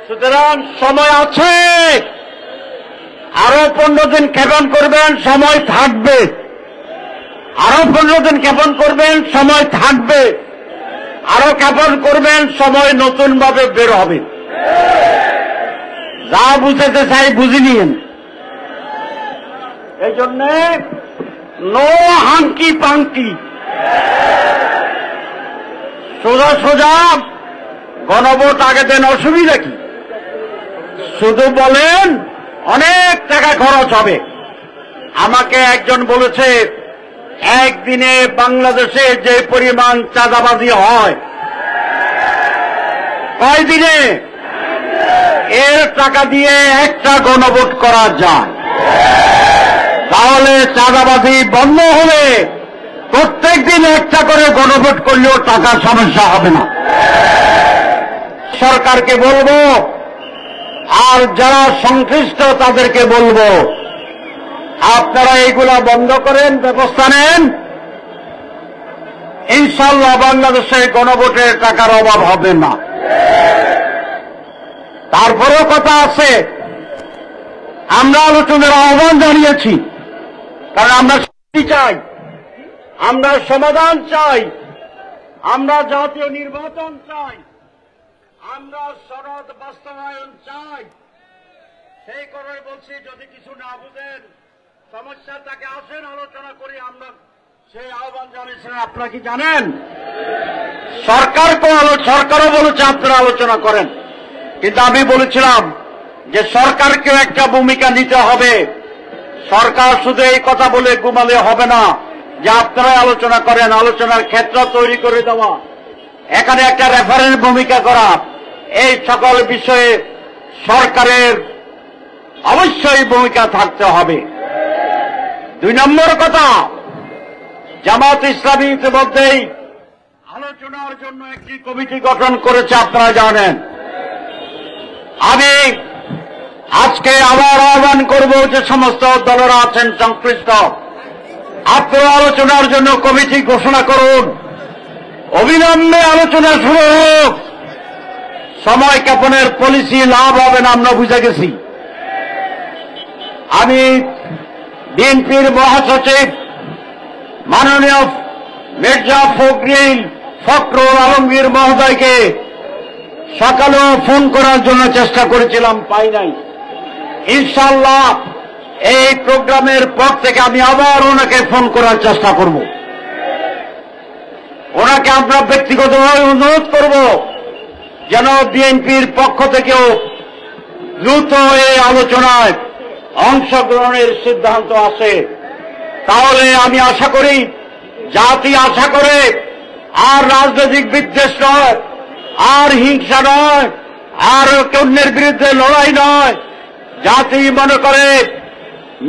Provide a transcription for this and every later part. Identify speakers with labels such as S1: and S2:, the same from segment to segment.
S1: সুতরাং সময় আছে, আরো 15 দিন ক্ষেপণ করবেন, সময় থাকবে। আরো 15 দিন ক্ষেপণ করবেন, সময় থাকবে। আরো ক্ষেপণ করবেন, সময় নতুন ভাবে বের হবে। যা বুঝাতে চাই বুঝে নিন। এই জন্য নো হাঙ্কি পাঙ্কি, সোজা সোজা গণভোট আগে দেন, অসুবিধা কি? শুধু বলেন অনেক টাকা খরচ হবে। আমাকে একজন বলেছে একদিনে বাংলাদেশে যে পরিমাণ চাঁদাবাজি হয়, কয় দিনে এর টাকা দিয়ে একটা গণভোট করা যায়। তাহলে চাঁদাবাজি বন্ধ হবে। প্রত্যেক দিন একটা করে গণভোট করলেও টাকার সমস্যা হবে না। সরকারকে বলবো, আর যারা সংশ্লিষ্ট তাদেরকে বলবো, আপনারা এইগুলা বন্ধ করেন, ব্যবস্থা নেন। ইনশাআল্লাহ বাংলাদেশে গণভোটের টাকার অভাব হবে না। তারপরেও কথা আছে, আমরা আলোচনার আহ্বান জানিয়েছি, কারণ আমরা শান্তি চাই, আমরা সমাধান চাই, আমরা জাতীয় নির্বাচন চাই, আমরা সনদ বাস্তবায়ন চাই। সেই করে বলছি, যদি কিছু না বুঝেন সমস্যা তাকে আসেন, আলোচনা করি। আমরা সেই আহ্বান জানিয়েছিলেন, আপনারা কি জানেন? সরকারও বলেছে আপনারা আলোচনা করেন, কিন্তু আমি বলেছিলাম যে সরকারকেও একটা ভূমিকা নিতে হবে। সরকার শুধু এই কথা বলে ঘুমালে হবে না যে আপনারাই আলোচনা করেন। আলোচনার ক্ষেত্র তৈরি করে দেওয়া, এখানে একটা রেফারেন্স ভূমিকা করা, এই সকল বিষয়ে সরকারের অবশ্যই ভূমিকা থাকতে হবে। 2 নম্বর কথা, জামাত ইসলামী ইতিমধ্যেই আলোচনার জন্য একটি কমিটি গঠন করেছে, আপনারা জানেন। আমি আজকে আবার আহ্বান করব যে সমস্ত দলেরা আছেন সংশ্লিষ্ট, আপনারা আলোচনার জন্য কমিটি ঘোষণা করুন। অবিলম্বে আলোচনা শুরু হোক। সময় ক্ষেপণের পলিসি লাভ হবে না, আমরা বুঝে গেছি। আমি বিএনপির মহাসচিব মাননীয় মির্জা ফখরুল আলমগীর মহোদয়কে সকালেও ফোন করার জন্য চেষ্টা করেছিলাম, পাই নাই। ইনশাআল্লাহ এই প্রোগ্রামের পর থেকে আমি আবার ওনাকে ফোন করার চেষ্টা করব। ওনাকে আমরা ব্যক্তিগতভাবে অনুরোধ করব যেন বিএনপির পক্ষ থেকেও দ্রুত এই আলোচনায় অংশগ্রহণের সিদ্ধান্ত আসে। তাহলে আমি আশা করি, জাতি আশা করে, আর রাজনৈতিক বিদ্বেষ নয়, আর হিংসা নয়, আর অন্যের বিরুদ্ধে লড়াই নয়। জাতি মনে করে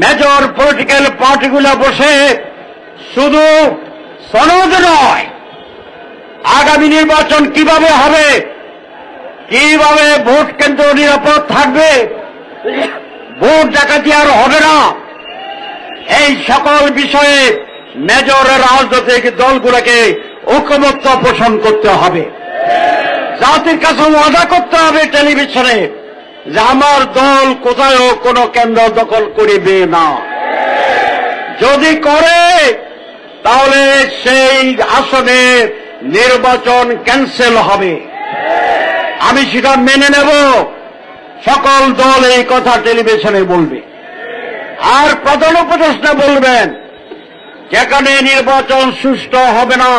S1: মেজর পলিটিক্যাল পার্টিগুলো বসে শুধু সনদ নয়, আগামী নির্বাচন কিভাবে হবে, কিভাবে ভোট কেন্দ্র নিরাপদ থাকবে, ভোট ডাকাতি আর হবে না, এই সকল বিষয়ে মেজর রাজনৈতিক দলগুলোকে ঐকমত্য পোষণ করতে হবে। জাতির কাছে ওয়াদা করতে হবে টেলিভিশনে যে আমার দল কোথাও কোনো কেন্দ্র দখল করিবে না। যদি করে তাহলে সেই আসনে নির্বাচন ক্যান্সেল হবে। আমি সেটা মেনে নেব। সকল দল এই কথা টেলিভিশনে বলবে। আর প্রধান উপদেষ্টা বলবেন, যেখানে নির্বাচন সুষ্ঠু হবে না